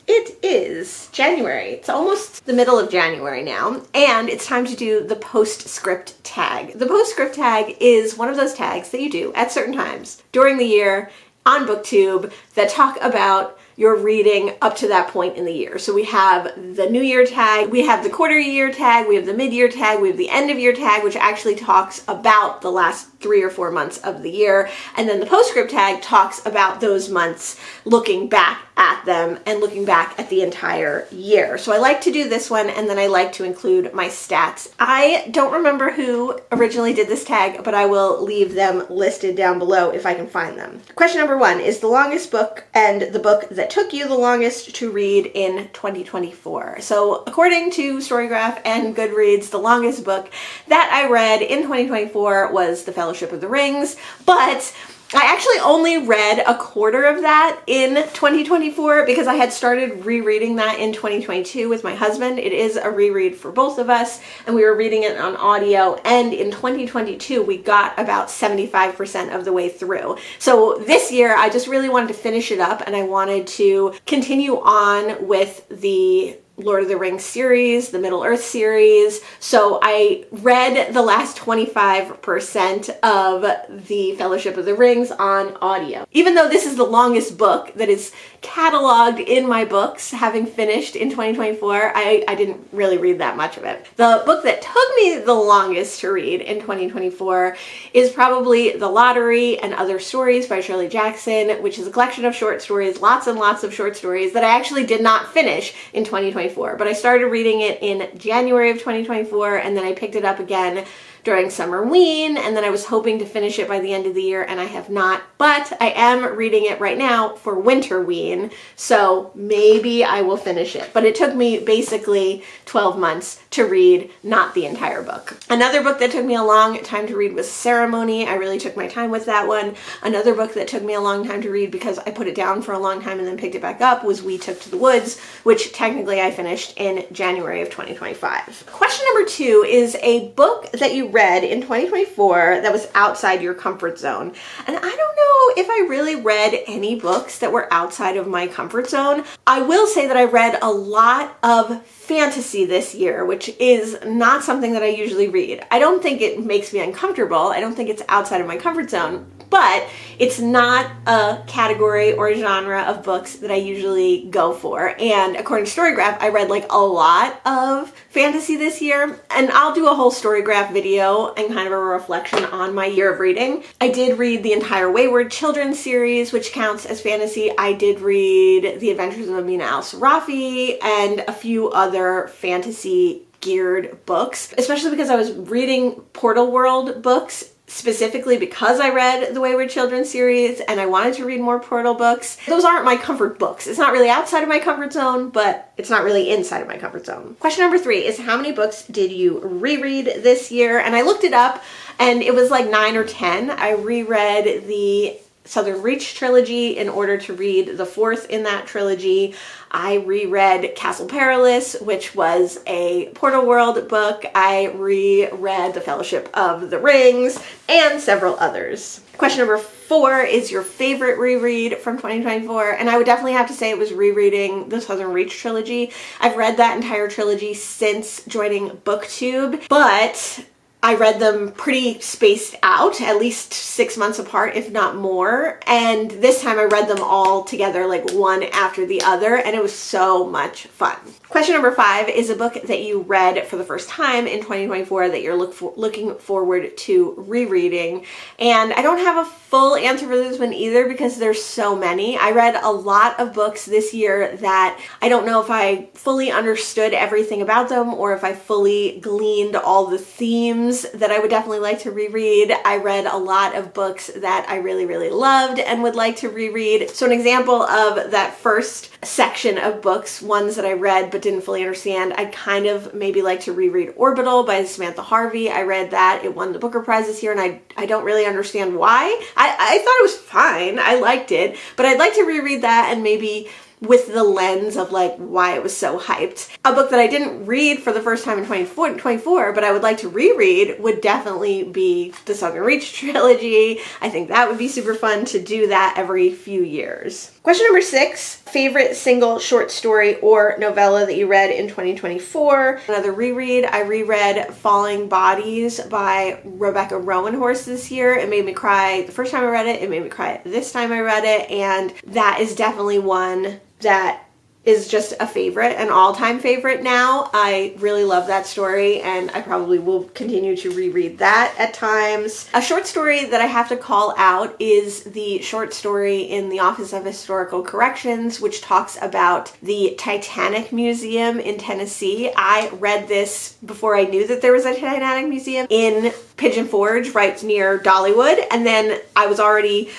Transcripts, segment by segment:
It is January. It's almost the middle of January now, and it's time to do the Postscript Tag. The Postscript Tag is one of those tags that you do at certain times during the year on BookTube that talk about your reading up to that point in the year. So we have the New Year tag, we have the quarter year tag, we have the mid-year tag, we have the end of year tag, which actually talks about the last 3 or 4 months of the year. And then the Postscript tag talks about those months, looking back at them and looking back at the entire year. So I like to do this one, and then I like to include my stats. I don't remember who originally did this tag, but I will leave them listed down below if I can find them. Question number 1 is the longest book and the book that took you the longest to read in 2024. So according to Storygraph and Goodreads, the longest book that I read in 2024 was The Fellowship of the Rings, but I actually only read a quarter of that in 2024 because I had started rereading that in 2022 with my husband. It is a reread for both of us, and we were reading it on audio, and in 2022 we got about 75% of the way through. So this year I just really wanted to finish it up, and I wanted to continue on with the Lord of the Rings series, the Middle-earth series. So I read the last 25% of the Fellowship of the Rings on audio. Even though this is the longest book that is cataloged in my books, having finished in 2024, I didn't really read that much of it. The book that took me the longest to read in 2024 is probably The Lottery and Other Stories by Shirley Jackson, which is a collection of short stories, lots and lots of short stories that I actually did not finish in 2024. But I started reading it in January of 2024, and then I picked it up again during Summerween, and then I was hoping to finish it by the end of the year, and I have not, but I am reading it right now for Winterween, so maybe I will finish it. But it took me basically 12 months to read, not the entire book. Another book that took me a long time to read was Ceremony. I really took my time with that one. Another book that took me a long time to read because I put it down for a long time and then picked it back up was We Took to the Woods, which technically I finished in January of 2025. Question number 2 is a book that you read in 2024 that was outside your comfort zone. And I don't know if I really read any books that were outside of my comfort zone. I will say that I read a lot of fantasy this year, which is not something that I usually read. I don't think it makes me uncomfortable. I don't think it's outside of my comfort zone, but it's not a category or genre of books that I usually go for. And according to Storygraph, I read like a lot of fantasy this year, and I'll do a whole Storygraph video and kind of a reflection on my year of reading. I did read the entire Wayward Children series, which counts as fantasy. I did read The Adventures of Amina al-Sarafi and a few other fantasy geared books, especially because I was reading Portal World books specifically because I read the Wayward Children series and I wanted to read more Portal books. Those aren't my comfort books. It's not really outside of my comfort zone, but it's not really inside of my comfort zone. Question number 3 is how many books did you reread this year? And I looked it up and it was like 9 or 10. I reread the Southern Reach trilogy in order to read the 4th in that trilogy. I reread Castle Perilous, which was a Portal World book. I reread The Fellowship of the Rings and several others. Question number 4 is your favorite reread from 2024, and I would definitely have to say it was rereading the Southern Reach trilogy. I've read that entire trilogy since joining BookTube, but I read them pretty spaced out, at least 6 months apart, if not more. And this time I read them all together, like one after the other, and it was so much fun. Question number 5 is a book that you read for the first time in 2024 that you're looking forward to rereading. And I don't have a full answer for this one either because there's so many. I read a lot of books this year that I don't know if I fully understood everything about them or if I fully gleaned all the themes that I would definitely like to reread. I read a lot of books that I really, really loved and would like to reread. So an example of that first section of books, ones that I read but didn't fully understand, I'd kind of maybe like to reread Orbital by Samantha Harvey. I read that. It won the Booker Prize this year, and I don't really understand why. I thought it was fine. I liked it, but I'd like to reread that and maybe with the lens of like why it was so hyped. A book that I didn't read for the first time in 2024, but I would like to reread would definitely be the Southern Reach trilogy. I think that would be super fun to do that every few years. Question number 6, favorite single short story or novella that you read in 2024. Another reread. I reread Falling Bodies by Rebecca Rowanhorse this year. It made me cry the first time I read it. It made me cry this time I read it. And that is definitely one that is just a favorite, an all-time favorite now. I really love that story, and I probably will continue to reread that at times. A short story that I have to call out is the short story in the Office of Historical Corrections, which talks about the Titanic Museum in Tennessee. I read this before I knew that there was a Titanic Museum in Pigeon Forge, right near Dollywood, and then I was already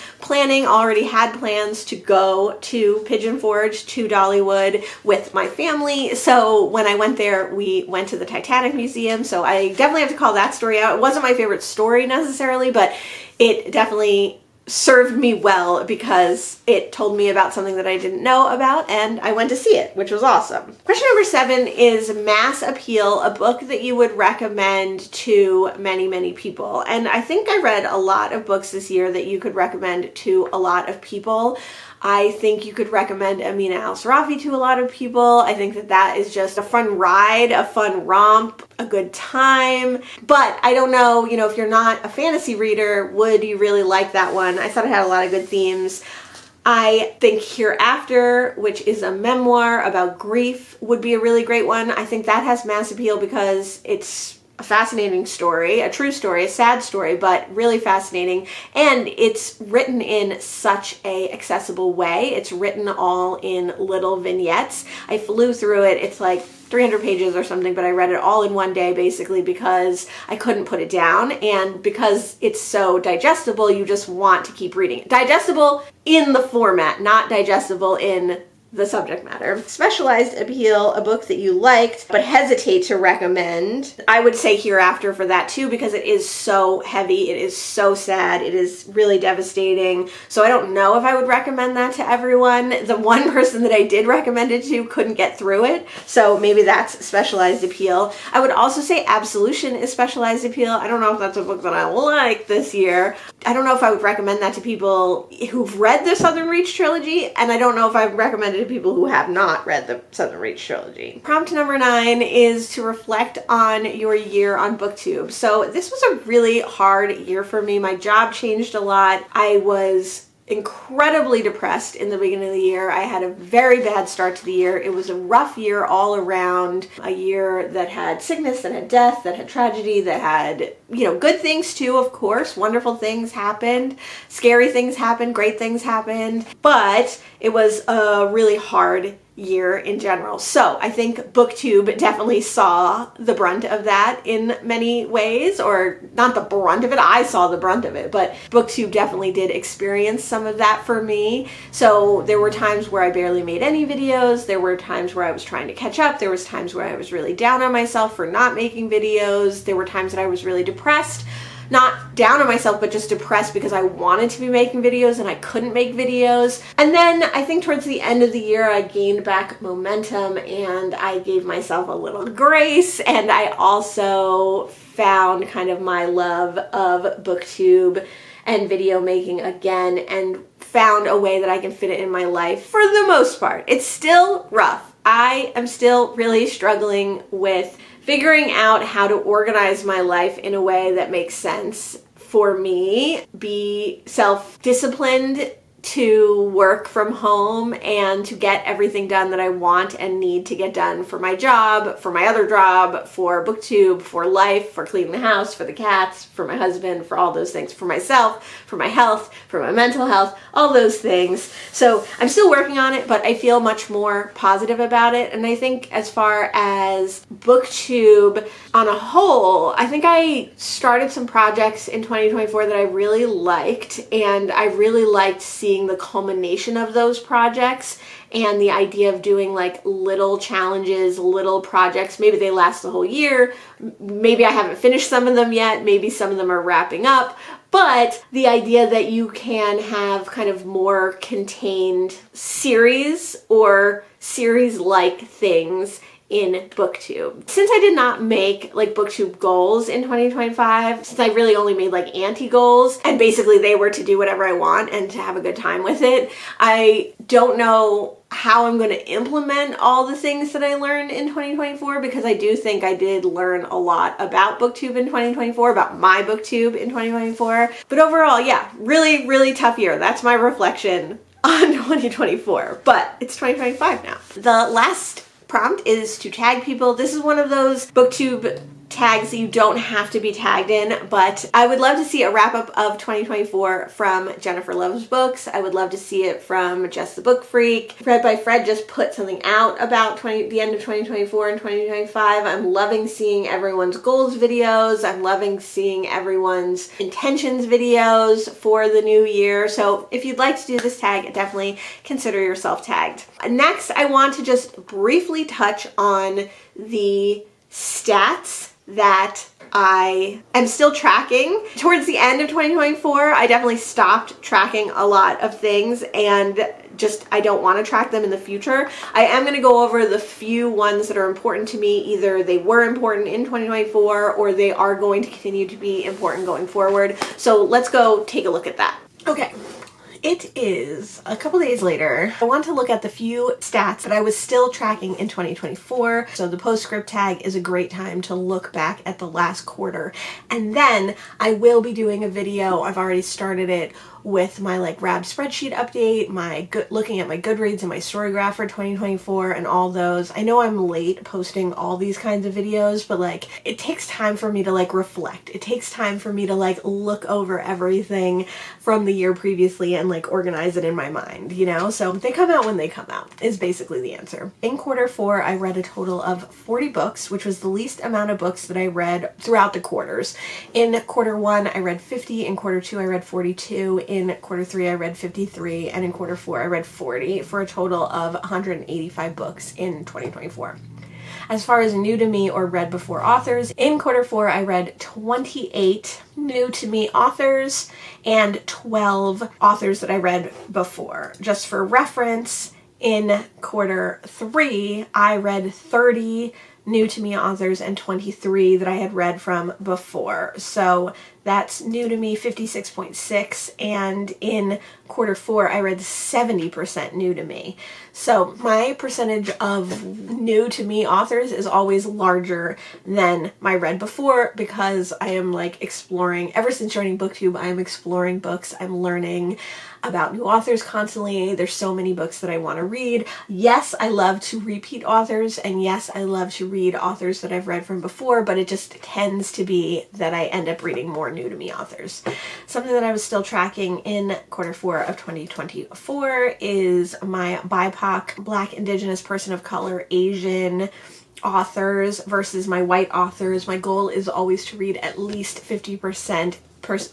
had plans to go to Pigeon Forge, to Dollywood, with my family. So when I went there, we went to the Titanic Museum. So I definitely have to call that story out. It wasn't my favorite story necessarily, but it definitely served me well because it told me about something that I didn't know about, and I went to see it, which was awesome. Question number 7 is Mass Appeal, a book that you would recommend to many, many people. And I think I read a lot of books this year that you could recommend to a lot of people. I think you could recommend Amina Al-Sarafi to a lot of people. I think that that is just a fun ride, a fun romp, a good time. But I don't know, if you're not a fantasy reader, would you really like that one? I thought it had a lot of good themes. I think Hereafter, which is a memoir about grief, would be a really great one. I think that has mass appeal because it's a fascinating story, a true story, a sad story, but really fascinating. And it's written in such a accessible way. It's written all in little vignettes. I flew through it. It's like 300 pages or something, but I read it all in one day basically because I couldn't put it down. And because it's so digestible, you just want to keep reading it. Digestible in the format, not digestible in the subject matter. Specialized appeal, a book that you liked but hesitate to recommend. I would say Hereafter for that too, because it is so heavy, it is so sad, it is really devastating. So I don't know if I would recommend that to everyone. The one person that I did recommend it to couldn't get through it, so maybe that's specialized appeal. I would also say Absolution is specialized appeal. I don't know if that's a book that I like this year. I don't know if I would recommend that to people who've read the Southern Reach trilogy, and I don't know if I would recommend it to people who have not read the Southern Reach trilogy. Prompt number 9 is to reflect on your year on BookTube. So this was a really hard year for me. My job changed a lot. I was incredibly depressed in the beginning of the year. I had a very bad start to the year. It was a rough year all around, a year that had sickness, that had death, that had tragedy, that had, good things too, of course. Wonderful things happened, scary things happened, great things happened, but it was a really hard year in general. So I think BookTube definitely saw the brunt of that in many ways, or not the brunt of it, I saw the brunt of it, but BookTube definitely did experience some of that for me. So there were times where I barely made any videos, there were times where I was trying to catch up, there was times where I was really down on myself for not making videos, there were times that I was really depressed. Not down on myself, but just depressed because I wanted to be making videos and I couldn't make videos. And then I think towards the end of the year, I gained back momentum and I gave myself a little grace. And I also found kind of my love of BookTube and video making again, and found a way that I can fit it in my life for the most part. It's still rough. I am still really struggling with figuring out how to organize my life in a way that makes sense for me, be self-disciplined to work from home and to get everything done that I want and need to get done for my job, for my other job, for BookTube, for life, for cleaning the house, for the cats, for my husband, for all those things, for myself, for my health, for my mental health, all those things. So I'm still working on it, but I feel much more positive about it. And I think as far as BookTube on a whole, I think I started some projects in 2024 that I really liked, and I really liked seeing the culmination of those projects and the idea of doing like little challenges, little projects. Maybe they last the whole year. Maybe I haven't finished some of them yet. Maybe some of them are wrapping up. But the idea that you can have kind of more contained series or series-like things in BookTube. Since I did not make like BookTube goals in 2025, since I really only made like anti-goals and basically they were to do whatever I want and to have a good time with it, I don't know how I'm going to implement all the things that I learned in 2024, because I do think I did learn a lot about BookTube in 2024, about my BookTube in 2024. But overall, yeah, really, really tough year. That's my reflection on 2024, but it's 2025 now. The last prompt is to tag people. This is one of those BookTube tags that you don't have to be tagged in, but I would love to see a wrap up of 2024 from Jennifer Loves Books. I would love to see it from Just the Book Freak. Read by Fred just put something out about the end of 2024 and 2025. I'm loving seeing everyone's goals videos. I'm loving seeing everyone's intentions videos for the new year. So if you'd like to do this tag, definitely consider yourself tagged. Next, I want to just briefly touch on the stats that I am still tracking. Towards the end of 2024, I definitely stopped tracking a lot of things and just I don't want to track them in the future. I am going to go over the few ones that are important to me. Either they were important in 2024 or they are going to continue to be important going forward. So let's go take a look at that. Okay. It is a couple days later. I want to look at the few stats that I was still tracking in 2024. So the Postscript Tag is a great time to look back at the last quarter. And then I will be doing a video, I've already started it, with my like RAB spreadsheet update, looking at my Goodreads and my storygraph for 2024 and all those. I know I'm late posting all these kinds of videos, but like it takes time for me to like reflect. It takes time for me to like look over everything from the year previously and like organize it in my mind, you know? So they come out when they come out is basically the answer. In quarter 4, I read a total of 40 books, which was the least amount of books that I read throughout the quarters. In quarter 1, I read 50. In quarter 2, I read 42. In quarter 3, I read 53, and in quarter 4, I read 40, for a total of 185 books in 2024. As far as new to me or read before authors, in quarter 4, I read 28 new to me authors and 12 authors that I read before. Just for reference, in quarter 3, I read 30 new to me authors and 23 that I had read from before. So that's new to me 56.6, and in quarter 4 I read 70% new to me. So my percentage of new to me authors is always larger than my read before, because I am like exploring, ever since joining BookTube, I am exploring books. I'm learning about new authors constantly. There's so many books that I want to read. Yes, I love to repeat authors, and yes, I love to read authors that I've read from before, but it just tends to be that I end up reading more new to me authors. Something that I was still tracking in quarter 4 of 2024 is my BIPOC, Black, Indigenous, person of color, Asian authors versus my white authors. My goal is always to read at least 50%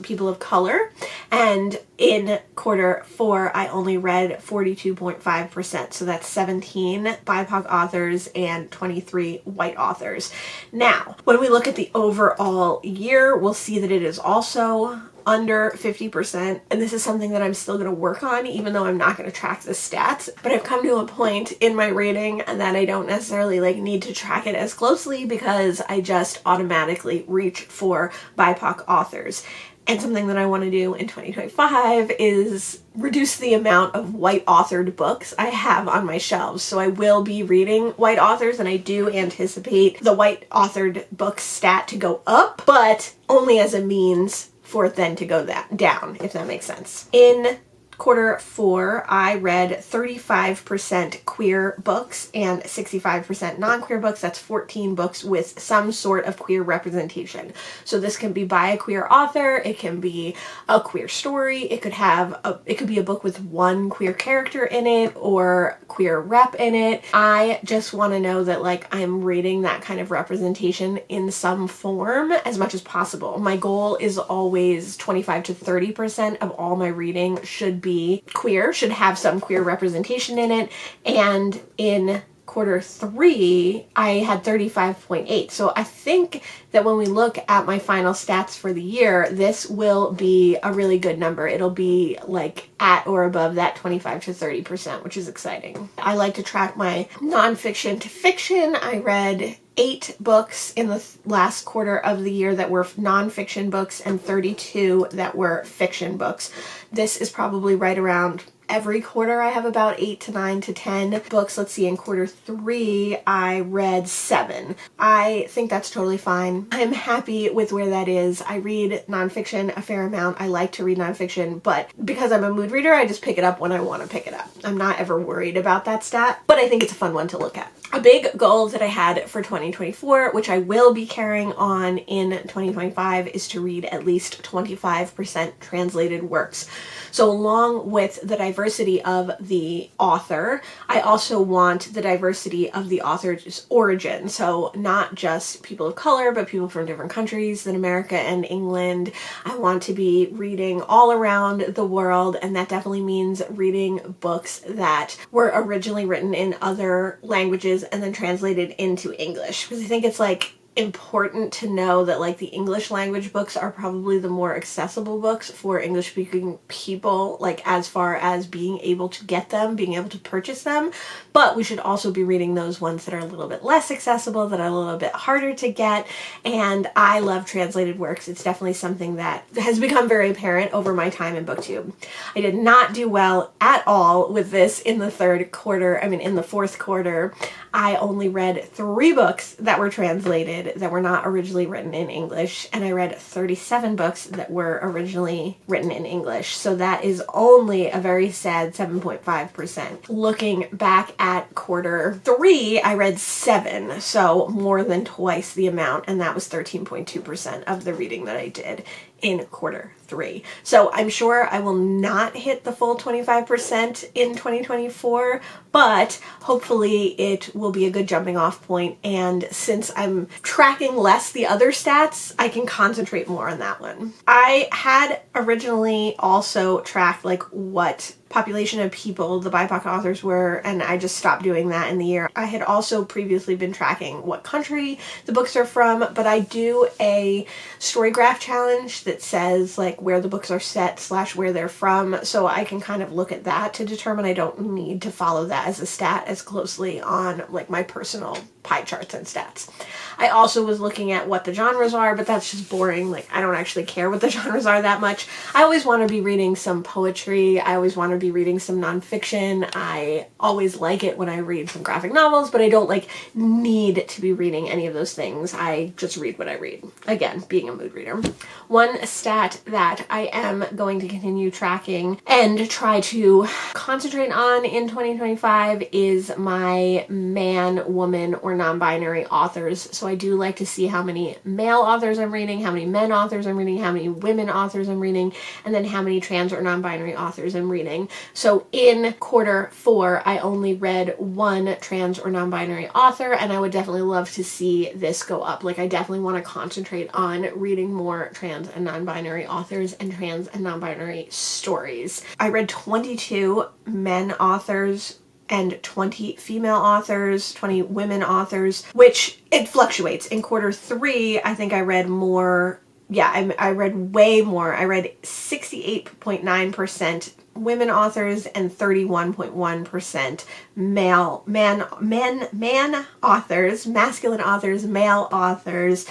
people of color, and in quarter 4 I only read 42.5%, so that's 17 BIPOC authors and 23 white authors. Now, when we look at the overall year, we'll see that it is also under 50%, and this is something that I'm still going to work on, even though I'm not going to track the stats. But I've come to a point in my rating that I don't necessarily like need to track it as closely, because I just automatically reach for BIPOC authors. And something that I want to do in 2025 is reduce the amount of white authored books I have on my shelves. So I will be reading white authors, and I do anticipate the white authored book stat to go up, but only as a means for it then to go down, if that makes sense. In quarter 4, I read 35% queer books and 65% non-queer books. That's 14 books with some sort of queer representation. So this can be by a queer author, it can be a queer story, it could be a book with one queer character in it or queer rep in it. I just want to know that like I'm reading that kind of representation in some form as much as possible. My goal is always 25 to 30% of all my reading should be queer, should have some queer representation in it. And in quarter 3, I had 35.8. So I think that when we look at my final stats for the year, this will be a really good number. It'll be like at or above that 25 to 30%, which is exciting. I like to track my nonfiction to fiction. I read 8 books in the last quarter of the year that were nonfiction books and 32 that were fiction books. This is probably right around every quarter. I have about 8 to 9 to 10 books. Let's see, in quarter 3, I read 7. I think that's totally fine. I'm happy with where that is. I read nonfiction a fair amount. I like to read nonfiction, but because I'm a mood reader, I just pick it up when I want to pick it up. I'm not ever worried about that stat, but I think it's a fun one to look at. A big goal that I had for 2024, which I will be carrying on in 2025, is to read at least 25% translated works. So along with the diversity of the author, I also want the diversity of the author's origin. So not just people of color, but people from different countries than America and England. I want to be reading all around the world, and that definitely means reading books that were originally written in other languages and then translated into English, because I think it's like important to know that like the English language books are probably the more accessible books for English speaking people, like as far as being able to get them, being able to purchase them. But we should also be reading those ones that are a little bit less accessible, that are a little bit harder to get. And I love translated works. It's definitely something that has become very apparent over my time in BookTube. I did not do well at all with this in the fourth quarter. I only read 3 books that were translated that were not originally written in English, and I read 37 books that were originally written in English. So that is only a very sad 7.5%. Looking back at quarter 3, I read 7, so more than twice the amount, and that was 13.2% of the reading that I did in quarter 3. So I'm sure I will not hit the full 25% in 2024, but hopefully it will be a good jumping off point. And since I'm tracking less the other stats, I can concentrate more on that one. I had originally also tracked like what population of people the BIPOC authors were, and I just stopped doing that in the year. I had also previously been tracking what country the books are from, but I do a storygraph challenge that says like where the books are set / where they're from, so I can kind of look at that to determine. I don't need to follow that as a stat as closely on like my personal pie charts and stats. I also was looking at what the genres are, but that's just boring. Like, I don't actually care what the genres are that much. I always want to be reading some poetry. I always want to be reading some nonfiction. I always like it when I read some graphic novels, but I don't like need to be reading any of those things. I just read what I read. Again, being a mood reader. One stat that I am going to continue tracking and try to concentrate on in 2025 is my man, woman, or non-binary authors. So I do like to see how many male authors I'm reading, how many men authors I'm reading, how many women authors I'm reading, and then how many trans or non-binary authors I'm reading. So in quarter 4, I only read 1 trans or non-binary author, and I would definitely love to see this go up. Like, I definitely want to concentrate on reading more trans and non-binary authors and trans and non-binary stories. I read 22 men authors and 20 female authors, 20 women authors, which it fluctuates. In quarter 3, I think I read more. Yeah, I read way more. I read 68.9% women authors and 31.1% man authors, masculine authors, male authors.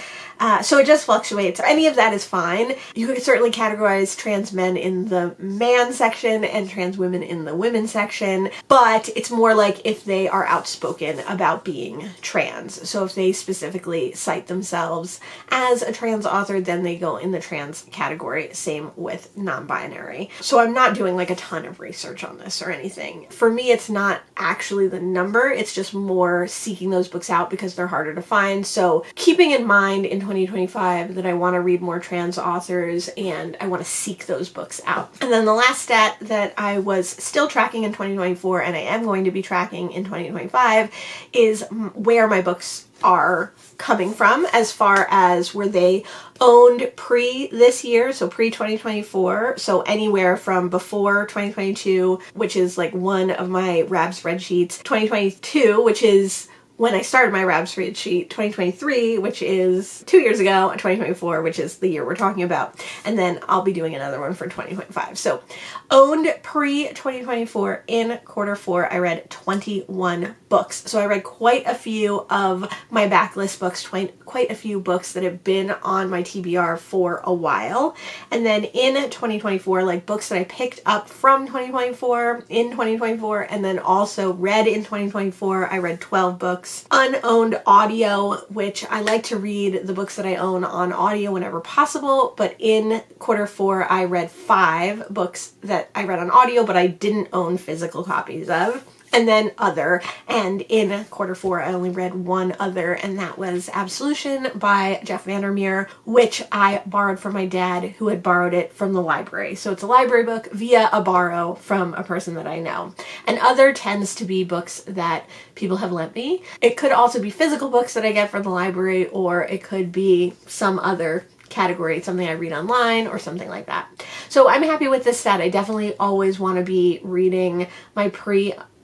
So it just fluctuates. Any of that is fine. You could certainly categorize trans men in the man section and trans women in the women section, but it's more like if they are outspoken about being trans. So if they specifically cite themselves as a trans author, then they go in the trans category. Same with non-binary. So I'm not doing like a ton of research on this or anything. For me, it's not actually the number. It's just more seeking those books out because they're harder to find. So keeping in mind in 2025 that I want to read more trans authors and I want to seek those books out. And then the last stat that I was still tracking in 2024 and I am going to be tracking in 2025 is where my books are coming from as far as were they owned pre this year, so pre 2024, so anywhere from before 2022, which is like one of my RAB spreadsheets, 2022, which is when I started my RAB spreadsheet, 2023, which is 2 years ago, and 2024, which is the year we're talking about. And then I'll be doing another one for 2025. So owned pre-2024 in Q4, I read 21 books. So I read quite a few of my backlist books, quite a few books that have been on my TBR for a while. And then in 2024, like books that I picked up from 2024 in 2024, and then also read in 2024, I read 12 books. Unowned audio, which I like to read the books that I own on audio whenever possible, but in Q4 I read 5 books that I read on audio but I didn't own physical copies of. And then other, and in Q4 I only read one other, and that was Absolution by Jeff Vandermeer, which I borrowed from my dad, who had borrowed it from the library. So it's a library book via a borrow from a person that I know. And other tends to be books that people have lent me. It could also be physical books that I get from the library, or it could be some other category, something I read online or something like that. So I'm happy with this stat. I definitely always want to be reading my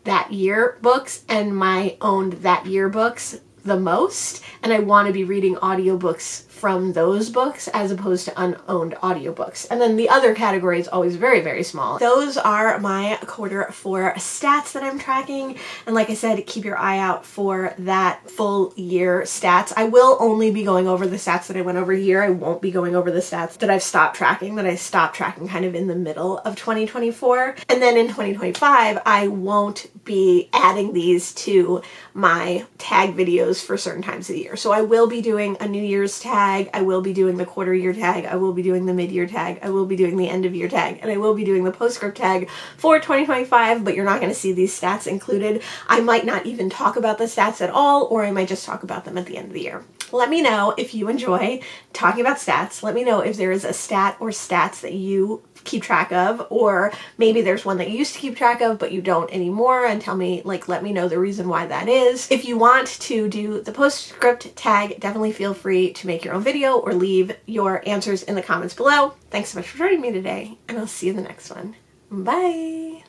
that year books and my owned that year books the most, and I want to be reading audiobooks from those books as opposed to unowned audiobooks. And then the other category is always very, very small. Those are my Q4 stats that I'm tracking. And like I said, keep your eye out for that full year stats. I will only be going over the stats that I went over here. I won't be going over the stats that I've stopped tracking, that I stopped tracking kind of in the middle of 2024. And then in 2025, I won't be adding these to my tag videos for certain times of the year. So I will be doing a New Year's tag, I will be doing the quarter year tag, I will be doing the mid-year tag, I will be doing the end of year tag, and I will be doing the postscript tag for 2025, but you're not going to see these stats included. I might not even talk about the stats at all, or I might just talk about them at the end of the year. Let me know if you enjoy talking about stats. Let me know if there is a stat or stats that you keep track of, or maybe there's one that you used to keep track of but you don't anymore, and tell me, like, let me know the reason why that is. If you want to do the postscript tag, definitely feel free to make your own video or leave your answers in the comments below. Thanks so much for joining me today, and I'll see you in the next one. Bye!